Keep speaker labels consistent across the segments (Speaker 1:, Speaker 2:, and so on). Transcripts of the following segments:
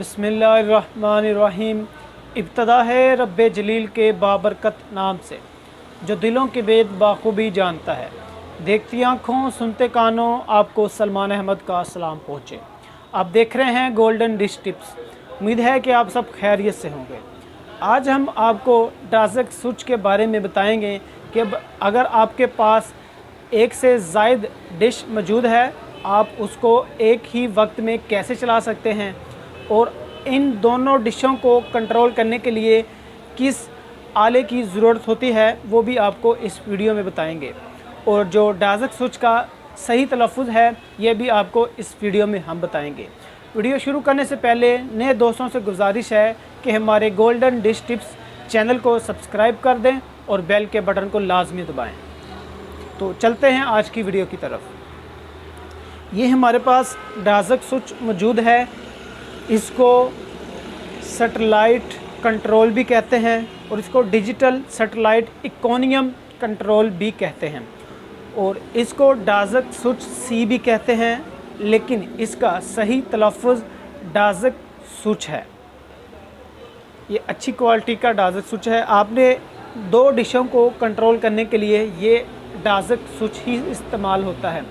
Speaker 1: बिस्मिल्लाहिर्रहमानिर्रहीम। इब्तदा है रब्बे जलील के बाबरकत नाम से, जो दिलों के वेद बाखूबी जानता है। देखती आँखों सुनते कानों, आपको सलमान अहमद का सलाम पहुँचे। आप देख रहे हैं गोल्डन डिश टिप्स। उम्मीद है कि आप सब खैरियत से होंगे। आज हम आपको डाज़क स्विच के बारे में बताएंगे कि अगर आपके पास एक से ज़ायद डिश मौजूद है, आप उसको एक ही वक्त में कैसे चला सकते हैं और इन दोनों डिशों को कंट्रोल करने के लिए किस आले की ज़रूरत होती है, वो भी आपको इस वीडियो में बताएंगे। और जो डाज़क स्विच का सही तलफ़्फ़ुज़ है, ये भी आपको इस वीडियो में हम बताएंगे। वीडियो शुरू करने से पहले नए दोस्तों से गुजारिश है कि हमारे गोल्डन डिश टिप्स चैनल को सब्सक्राइब कर दें और बेल के बटन को लाजमी दबाएं। तो चलते हैं आज की वीडियो की तरफ। ये हमारे पास डाज़क स्विच मौजूद है। इसको सैटेलाइट कंट्रोल भी कहते हैं और इसको डिजिटल सैटेलाइट इकोनियम कंट्रोल भी कहते हैं और इसको डाज़क स्विच सी भी कहते हैं, लेकिन इसका सही तलफ़्फ़ुज़ डाज़क स्विच है। ये अच्छी क्वालिटी का डाज़क स्विच है। आपने दो डिशों को कंट्रोल करने के लिए ये डाज़क स्विच ही इस्तेमाल होता है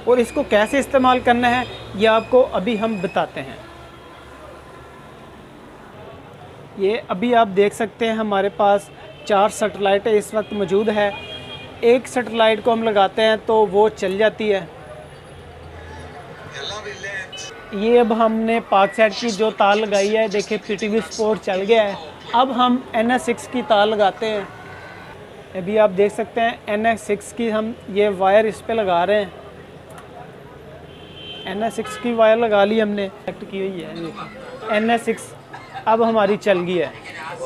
Speaker 1: और इसको कैसे इस्तेमाल करना है ये आपको अभी हम बताते हैं। ये अभी आप देख सकते हैं हमारे पास 4 सैटेलाइट इस वक्त मौजूद है। एक सैटेलाइट को हम लगाते हैं तो वो चल जाती है। ये अब हमने पाकसेट की जो तार लगाई है, देखिए PTV स्पोर्ट चल गया है। अब हम NS6 की तार लगाते हैं। अभी आप देख सकते हैं NS6 की हम ये वायर इस पे लगा रहे हैं। NS6 की वायर लगा ली हमने, कनेक्ट की हुई है। NS6 अब हमारी चल गई है।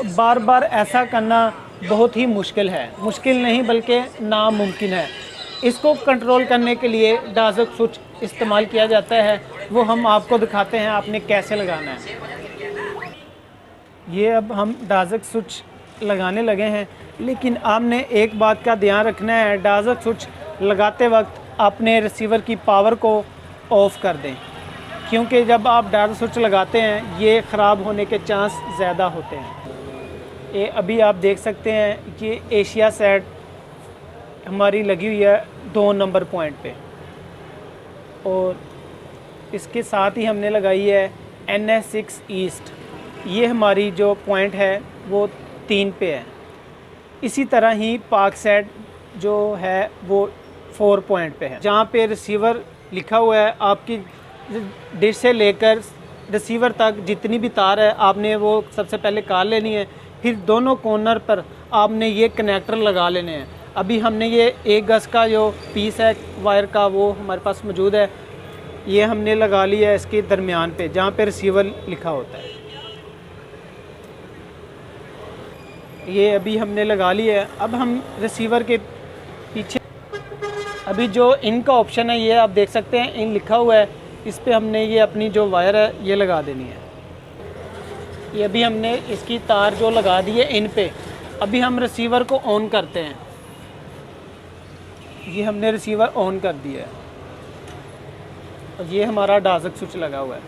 Speaker 1: बार बार ऐसा करना बहुत ही मुश्किल है, मुश्किल नहीं बल्कि नामुमकिन है। इसको कंट्रोल करने के लिए डाज़क स्विच इस्तेमाल किया जाता है, वो हम आपको दिखाते हैं आपने कैसे लगाना है। ये अब हम डाज़क स्विच लगाने लगे हैं, लेकिन आपने एक बात का ध्यान रखना है, डाज़क स्विच लगाते वक्त अपने रिसीवर की पावर को ऑफ़ कर दें, क्योंकि जब आप डाज़क स्विच लगाते हैं ये ख़राब होने के चांस ज़्यादा होते हैं। ये अभी आप देख सकते हैं कि एशिया सेट हमारी लगी हुई है 2 नंबर पॉइंट पे और इसके साथ ही हमने लगाई है NS6 ईस्ट। ये हमारी जो पॉइंट है वो 3 पे है। इसी तरह ही पाकसेट जो है वो 4 पॉइंट पे है। जहाँ पे रिसीवर लिखा हुआ है, आपकी डिश से लेकर रिसीवर तक जितनी भी तार है आपने वो सबसे पहले काट लेनी है। फिर दोनों कॉर्नर पर आपने ये कनेक्टर लगा लेने हैं। अभी हमने ये 1 गज का जो पीस है वायर का वो हमारे पास मौजूद है, ये हमने लगा लिया है इसके दरमियान पे जहाँ पे रिसीवर लिखा होता है। ये अभी हमने लगा लिया है। अब हम रिसीवर के पीछे अभी जो इन का ऑप्शन है, ये आप देख सकते हैं इन लिखा हुआ है, इस पे हमने ये अपनी जो वायर है ये लगा देनी है। ये अभी हमने इसकी तार जो लगा दी है इन पे। अभी हम रिसीवर को ऑन करते हैं। ये हमने रिसीवर ऑन कर दिया है और ये हमारा डाज़क स्विच लगा हुआ है।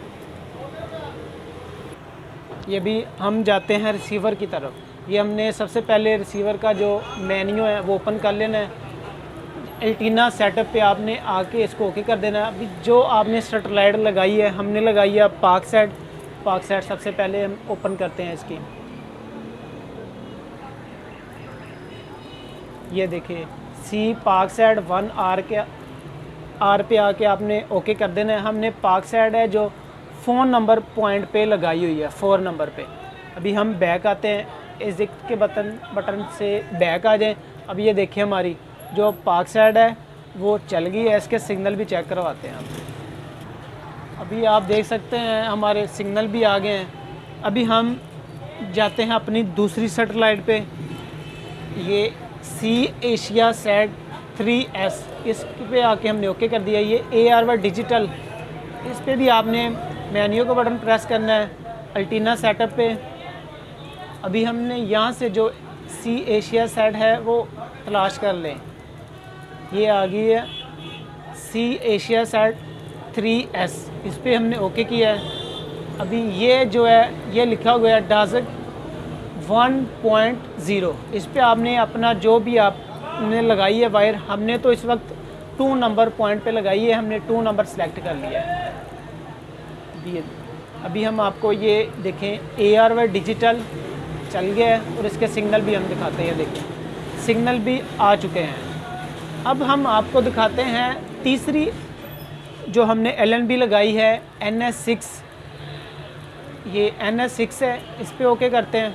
Speaker 1: ये भी हम जाते हैं रिसीवर की तरफ। ये हमने सबसे पहले रिसीवर का जो मेन्यू है वो ओपन कर लेना है। एंटीना सेटअप पे आपने आके इसको ओके कर देना है। अभी जो आपने सैटेलाइट लगाई है, हमने लगाई है पाकसेट सबसे पहले हम ओपन करते हैं इसकी। ये देखिए सी पाकसेट 1 आर पे आके आपने ओके कर देना है। हमने पाकसेट है जो 4 नंबर पॉइंट पे लगाई हुई है, 4 नंबर पे। अभी हम बैक आते हैं, एग्जिट के बटन से बैक आ जाएं। अब ये देखिए हमारी जो पाकसेट है वो चल गई है। इसके सिग्नल भी चेक करवाते हैं हम। अभी आप देख सकते हैं हमारे सिग्नल भी आ गए हैं। अभी हम जाते हैं अपनी दूसरी सैटेलाइट पे, ये सी एशिया सेट 3S, इस पे आके हमने ओके कर दिया। ये AR डिजिटल, इस पे भी आपने मेन्यू का बटन प्रेस करना है। एंटीना सेटअप पे अभी हमने यहाँ से जो सी एशिया सेट है वो तलाश कर लें। ये आ गई है सी एशिया सेट 3S, इस पे हमने ओके किया है। अभी ये जो है ये लिखा हुआ है डाज़क 1.0। इस पे आपने अपना जो भी आपने लगाई है वायर, हमने तो इस वक्त 2 नंबर पॉइंट पे लगाई है, हमने 2 नंबर सेलेक्ट कर लिया है। अभी हम आपको ये देखें AR वाई डिजिटल चल गया है और इसके सिग्नल भी हम दिखाते हैं। देखें सिग्नल भी आ चुके हैं। अब हम आपको दिखाते हैं तीसरी जो हमने LNB लगाई है NS6। ये NS6 है, इस पे ओके करते हैं।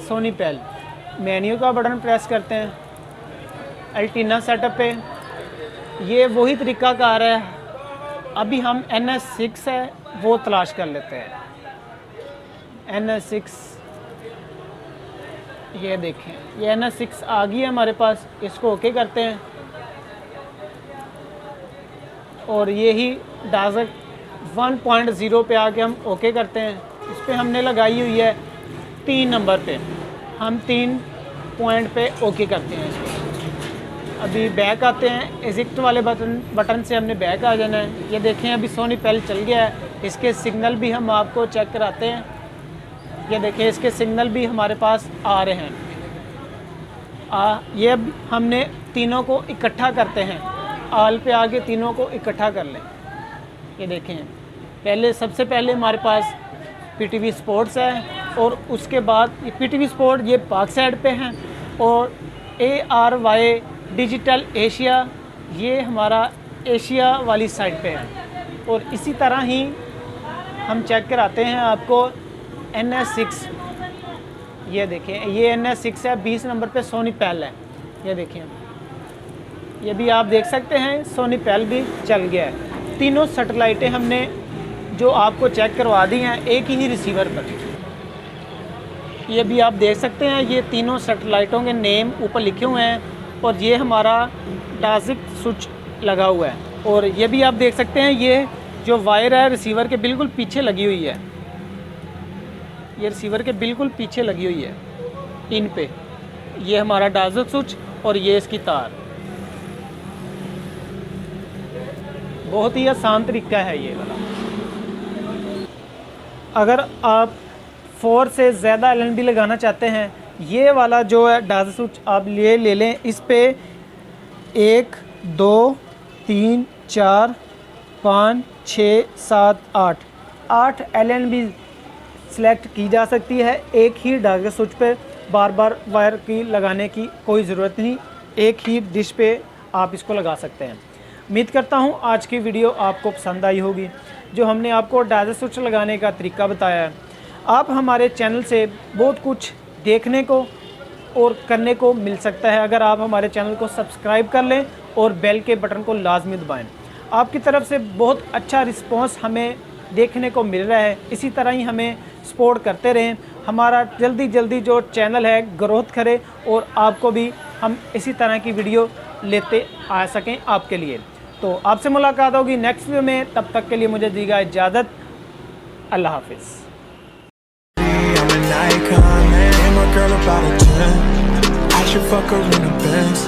Speaker 1: सोनी पेल मेन्यू का बटन प्रेस करते हैं। अल्टीना सेटअप पे ये वही तरीकाकार है। अभी हम NS6 है वो तलाश कर लेते हैं। NS6 ये देखें, ये NS6 आ गई है हमारे पास। इसको ओके करते हैं और यही डाज़क 1.0 पे आके हम ओके करते हैं। इस पे हमने लगाई हुई है 3 नंबर पे, हम 3 पॉइंट पे ओके करते हैं इसको। अभी बैक आते हैं, एग्जिट वाले बटन से हमने बैक आ जाना है। ये देखें अभी सोनी पेल चल गया है। इसके सिग्नल भी हम आपको चेक कराते हैं। ये देखें इसके सिग्नल भी हमारे पास आ रहे हैं। ये हमने तीनों को इकट्ठा करते हैं। आल पे आके तीनों को इकट्ठा कर लें। ये देखें सबसे पहले हमारे पास PTV स्पोर्ट्स है और उसके बाद ये PTV स्पोर्ट ये पाक साइड पे हैं और ARY डिजिटल एशिया ये हमारा एशिया वाली साइड पे है। और इसी तरह ही हम चेक कराते हैं आपको NS6। ये देखें ये NS6 है, 20 नंबर पे सोनी पेल है। ये देखें ये भी आप देख सकते हैं सोनी पेल भी चल गया है। तीनों सैटेलाइटें हमने जो आपको चेक करवा दी हैं एक ही रिसीवर पर। ये भी आप देख सकते हैं ये तीनों सैटेलाइटों के नेम ऊपर लिखे हुए हैं और ये हमारा डाज़क स्विच लगा हुआ है। और ये भी आप देख सकते हैं ये जो वायर है रिसीवर के बिल्कुल पीछे लगी हुई है। ये रिसीवर के बिल्कुल पीछे लगी हुई है इन पे। ये हमारा डाज़क स्विच और ये इसकी तार। बहुत ही आसान तरीका है ये वाला। अगर आप 4 से ज़्यादा LNB लगाना चाहते हैं, ये वाला जो है डाज़क स्विच आप ले लें। इस पे 1 2 3 4 5 6 7 8 LNB सेलेक्ट की जा सकती है एक ही डाज़क स्विच पे। बार बार वायर की लगाने की कोई ज़रूरत नहीं, एक ही डिश पे आप इसको लगा सकते हैं। उम्मीद करता हूँ आज की वीडियो आपको पसंद आई होगी, जो हमने आपको डाज़क स्विच लगाने का तरीका बताया है। आप हमारे चैनल से बहुत कुछ देखने को और करने को मिल सकता है अगर आप हमारे चैनल को सब्सक्राइब कर लें और बेल के बटन को लाजमी दबाएं। आपकी तरफ से बहुत अच्छा रिस्पांस हमें देखने को मिल रहा है। इसी तरह ही हमें सपोर्ट करते रहें। हमारा जल्दी जो चैनल है ग्रोथ करे और आपको भी हम इसी तरह की वीडियो लेते आ सकें आपके लिए। तो आपसे मुलाकात होगी नेक्स्ट वीडियो में, तब तक के लिए मुझे दीजिए इजाज़त। अल्लाह हाफिज़।
Speaker 2: Icon, man, and my girl about a 10. I should fuck her in a Benz.